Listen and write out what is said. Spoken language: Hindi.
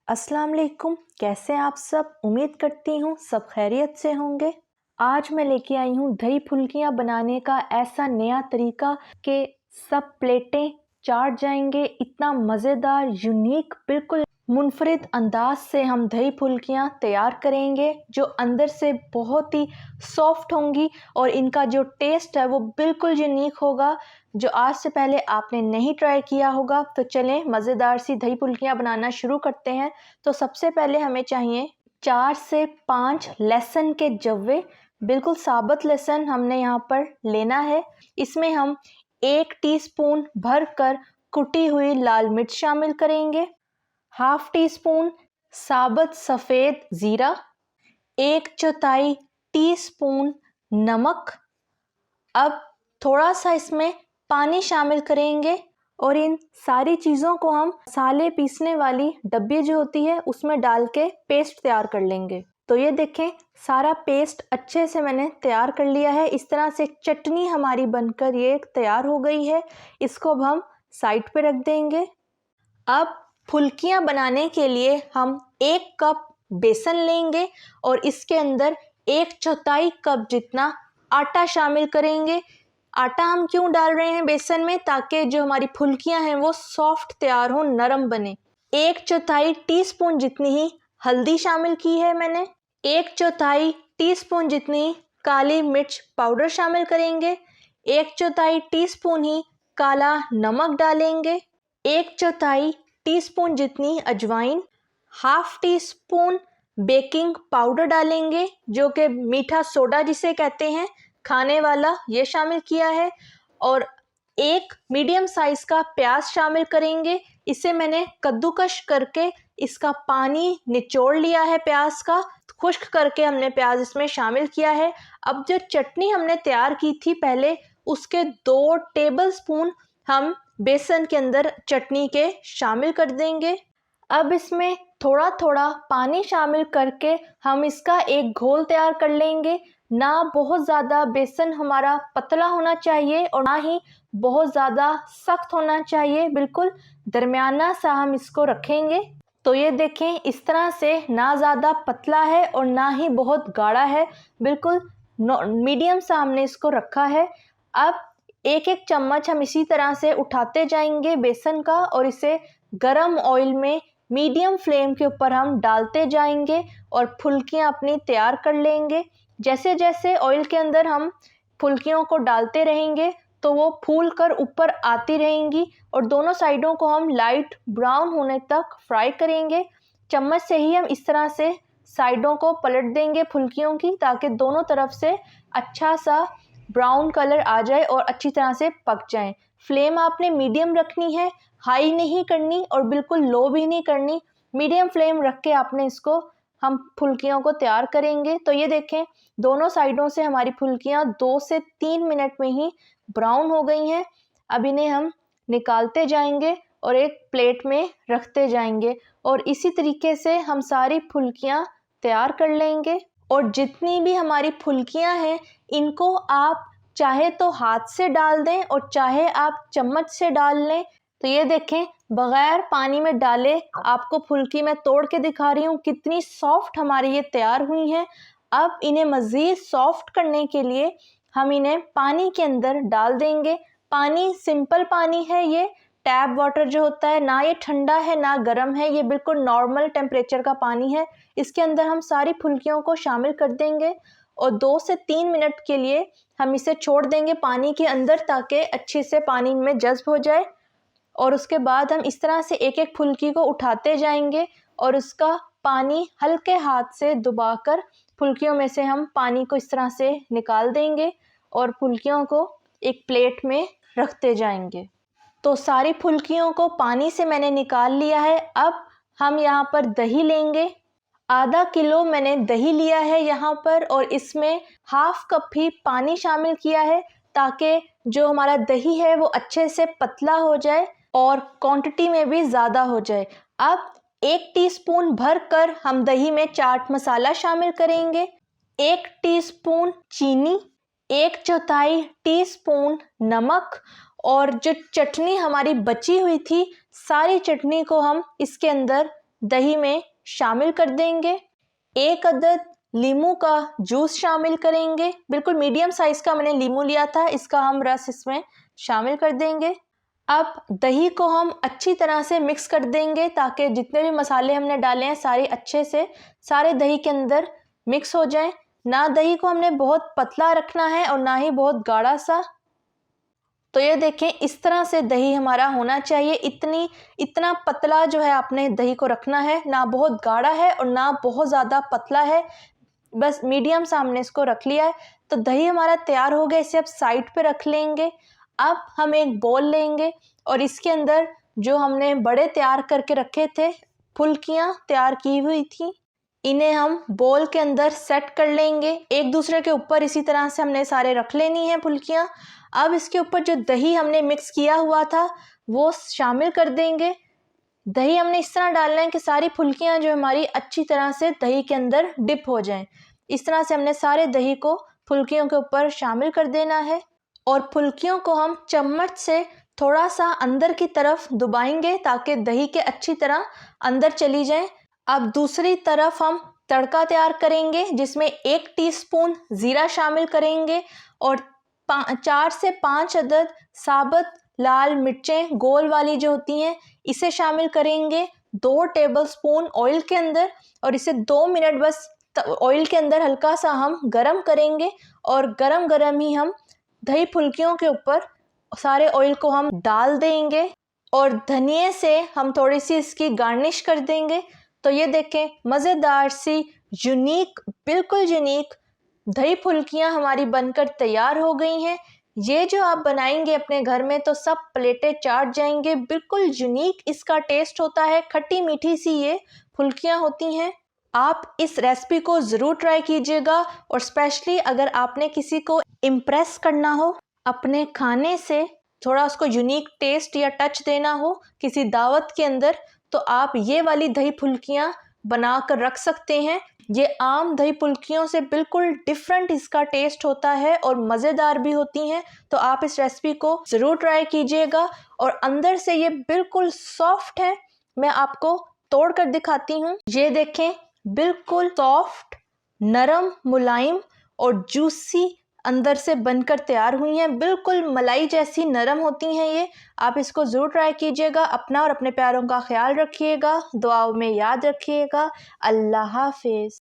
अस्सलाम वालेकुम। कैसे हैं आप सब? उम्मीद करती हूँ सब खैरियत से होंगे। आज मैं लेके आई हूँ दही फुल्कियाँ बनाने का ऐसा नया तरीका कि सब प्लेटें चाट जाएंगे। इतना मज़ेदार, यूनिक, बिल्कुल मुनफरिद अंदाज से हम दही फुल्कियाँ तैयार करेंगे जो अंदर से बहुत ही सॉफ्ट होंगी और इनका जो टेस्ट है वो बिल्कुल यूनिक होगा, जो आज से पहले आपने नहीं ट्राई किया होगा। तो चलें मज़ेदार सी दही फुल्कियाँ बनाना शुरू करते हैं। तो सबसे पहले हमें चाहिए 4 से 5 लहसुन के जव्वे, बिल्कुल साबुत लहसुन हमने यहाँ पर लेना है। इसमें हम 1 टीस्पून भर कर कुटी हुई लाल मिर्च शामिल करेंगे, हाफ टी स्पून साबुत सफ़ेद ज़ीरा, 1/4 टीस्पून नमक। अब थोड़ा सा इसमें पानी शामिल करेंगे और इन सारी चीज़ों को हम मसाले पीसने वाली डब्बी जो होती है उसमें डाल के पेस्ट तैयार कर लेंगे। तो ये देखें, सारा पेस्ट अच्छे से मैंने तैयार कर लिया है। इस तरह से चटनी हमारी बनकर ये तैयार हो गई है। इसको अब हम साइड पे रख देंगे। अब फुल्कियाँ बनाने के लिए हम 1 कप बेसन लेंगे और इसके अंदर 1/4 कप जितना आटा शामिल करेंगे। आटा हम क्यों डाल रहे हैं बेसन में? ताकि जो हमारी फुल्कियाँ हैं वो सॉफ्ट तैयार हो, नरम बने। 1/4 टीस्पून जितनी ही हल्दी शामिल की है मैंने। 1/4 टीस्पून जितनी काली मिर्च पाउडर शामिल करेंगे। 1/4 टीस्पून ही काला नमक डालेंगे। 1/4 टीस्पून जितनी अजवाइन, half tea spoon baking powder डालेंगे जो कि मीठा सोडा जिसे कहते हैं, खाने वाला, ये शामिल किया है। और 1 मीडियम साइज़ का प्याज शामिल करेंगे। इसे मैंने कद्दूकश करके इसका पानी निचोड़ लिया है, प्याज का खुश्क करके हमने प्याज इसमें शामिल किया है। अब जो चटनी हमने तैयार की थी पहले, उसके 2 टेबलस्पून हम बेसन के अंदर चटनी के शामिल कर देंगे। अब इसमें थोड़ा थोड़ा पानी शामिल करके हम इसका एक घोल तैयार कर लेंगे। ना बहुत ज़्यादा बेसन हमारा पतला होना चाहिए और ना ही बहुत ज़्यादा सख्त होना चाहिए, बिल्कुल दरमियाना सा हम इसको रखेंगे। तो ये देखें, इस तरह से ना ज़्यादा पतला है और ना ही बहुत गाढ़ा है, बिल्कुल मीडियम सा हमने इसको रखा है। अब एक एक चम्मच हम इसी तरह से उठाते जाएंगे बेसन का और इसे गरम ऑयल में मीडियम फ्लेम के ऊपर हम डालते जाएंगे और फुल्कियां अपनी तैयार कर लेंगे। जैसे जैसे ऑयल के अंदर हम फुल्कियों को डालते रहेंगे तो वो फूल कर ऊपर आती रहेंगी और दोनों साइडों को हम लाइट ब्राउन होने तक फ्राई करेंगे। चम्मच से ही हम इस तरह से साइडों को पलट देंगे फुल्कियों की, ताकि दोनों तरफ से अच्छा सा ब्राउन कलर आ जाए और अच्छी तरह से पक जाएं। फ्लेम आपने मीडियम रखनी है, हाई नहीं करनी और बिल्कुल लो भी नहीं करनी। मीडियम फ्लेम रख के आपने इसको हम फुल्कियों को तैयार करेंगे। तो ये देखें, दोनों साइडों से हमारी फुल्कियां 2 से 3 मिनट में ही ब्राउन हो गई हैं। अब इन्हें हम निकालते जाएंगे और एक प्लेट में रखते जाएंगे और इसी तरीके से हम सारी फुल्कियां तैयार कर लेंगे। और जितनी भी हमारी फुल्कियां हैं इनको आप चाहे तो हाथ से डाल दें और चाहे आप चम्मच से डाल लें। तो ये देखें, बगैर पानी में डाले आपको फुल्की मैं तोड़ के दिखा रही हूँ कितनी सॉफ्ट हमारी ये तैयार हुई हैं। अब इन्हें मज़ीद सॉफ्ट करने के लिए हम इन्हें पानी के अंदर डाल देंगे। पानी सिंपल पानी है, ये टैप वाटर जो होता है, ना ये ठंडा है ना गर्म है, ये बिल्कुल नॉर्मल टेम्परेचर का पानी है। इसके अंदर हम सारी फुल्कियों को शामिल कर देंगे और 2 से 3 मिनट के लिए हम इसे छोड़ देंगे पानी के अंदर, ताकि अच्छे से पानी में जज्ब हो जाए। और उसके बाद हम इस तरह से एक एक फुल्की को उठाते जाएंगे और उसका पानी हल्के हाथ से दबाकर फुल्कियों में से हम पानी को इस तरह से निकाल देंगे और फुल्कियों को एक प्लेट में रखते जाएंगे। तो सारी फुल्कियों को पानी से मैंने निकाल लिया है। अब हम यहाँ पर दही लेंगे। आधा किलो मैंने दही लिया है यहाँ पर और इसमें हाफ कप ही पानी शामिल किया है, ताकि जो हमारा दही है वो अच्छे से पतला हो जाए और क्वांटिटी में भी ज़्यादा हो जाए। अब 1 टीस्पून भर कर हम दही में चाट मसाला शामिल करेंगे, 1 टीस्पून चीनी, 1/4 टीस्पून नमक और जो चटनी हमारी बची हुई थी, सारी चटनी को हम इसके अंदर दही में शामिल कर देंगे। 1 अदद नींबू का जूस शामिल करेंगे। बिल्कुल मीडियम साइज़ का मैंने नींबू लिया था, इसका हम रस इसमें शामिल कर देंगे। अब दही को हम अच्छी तरह से मिक्स कर देंगे ताकि जितने भी मसाले हमने डाले हैं सारे अच्छे से सारे दही के अंदर मिक्स हो जाएं। ना दही को हमने बहुत पतला रखना है और ना ही बहुत गाढ़ा सा। तो ये देखें, इस तरह से दही हमारा होना चाहिए। इतना पतला जो है आपने दही को रखना है, ना बहुत गाढ़ा है और ना बहुत ज़्यादा पतला है, बस मीडियम सा हमने इसको रख लिया है। तो दही हमारा तैयार हो गया, इसे अब साइड पे रख लेंगे। अब हम एक बोल लेंगे और इसके अंदर जो हमने बड़े तैयार करके रखे थे, फुल्कियाँ तैयार की हुई थी, इन्हें हम बोल के अंदर सेट कर लेंगे। एक दूसरे के ऊपर इसी तरह से हमने सारे रख लेनी है फुल्कियाँ। अब इसके ऊपर जो दही हमने मिक्स किया हुआ था वो शामिल कर देंगे। दही हमने इस तरह डालना है कि सारी फुल्कियाँ जो हमारी अच्छी तरह से दही के अंदर डिप हो जाएं। इस तरह से हमने सारे दही को फुल्कियों के ऊपर शामिल कर देना है और फुल्कियों को हम चम्मच से थोड़ा सा अंदर की तरफ दबाएंगे ताकि दही के अच्छी तरह अंदर चली जाए। अब दूसरी तरफ हम तड़का तैयार करेंगे जिसमें 1 टीस्पून ज़ीरा शामिल करेंगे और 4 से 5 अदद साबुत लाल मिर्चें गोल वाली जो होती हैं इसे शामिल करेंगे 2 टेबलस्पून ऑयल के अंदर और इसे 2 मिनट बस ऑयल के अंदर हल्का सा हम गरम करेंगे और गरम गरम ही हम दही फुल्कियों के ऊपर सारे ऑयल को हम डाल देंगे और धनिए से हम थोड़ी सी इसकी गार्निश कर देंगे। तो ये देखें, मज़ेदार सी यूनिक, बिल्कुल यूनिक दही फुल्कियाँ हमारी बनकर तैयार हो गई हैं। ये जो आप बनाएंगे अपने घर में तो सब प्लेटें चाट जाएंगे। बिल्कुल यूनिक इसका टेस्ट होता है, खट्टी मीठी सी ये फुल्कियाँ होती हैं। आप इस रेसिपी को ज़रूर ट्राई कीजिएगा और स्पेशली अगर आपने किसी को इम्प्रेस करना हो अपने खाने से, थोड़ा उसको यूनिक टेस्ट या टच देना हो किसी दावत के अंदर, तो आप ये वाली दही फुल्कियाँ बना कर रख सकते हैं। ये आम दही फुल्कियों से बिल्कुल डिफरेंट इसका टेस्ट होता है और मज़ेदार भी होती हैं। तो आप इस रेसिपी को ज़रूर ट्राई कीजिएगा और अंदर से ये बिल्कुल सॉफ्ट है। मैं आपको तोड़ कर दिखाती हूँ। ये देखें, बिल्कुल सॉफ्ट, नरम, मुलायम और जूसी अंदर से बनकर तैयार हुई हैं। बिल्कुल मलाई जैसी नरम होती हैं ये। आप इसको ज़रूर ट्राई कीजिएगा। अपना और अपने प्यारों का ख्याल रखिएगा, दुआओं में याद रखिएगा। अल्लाह हाफिज़।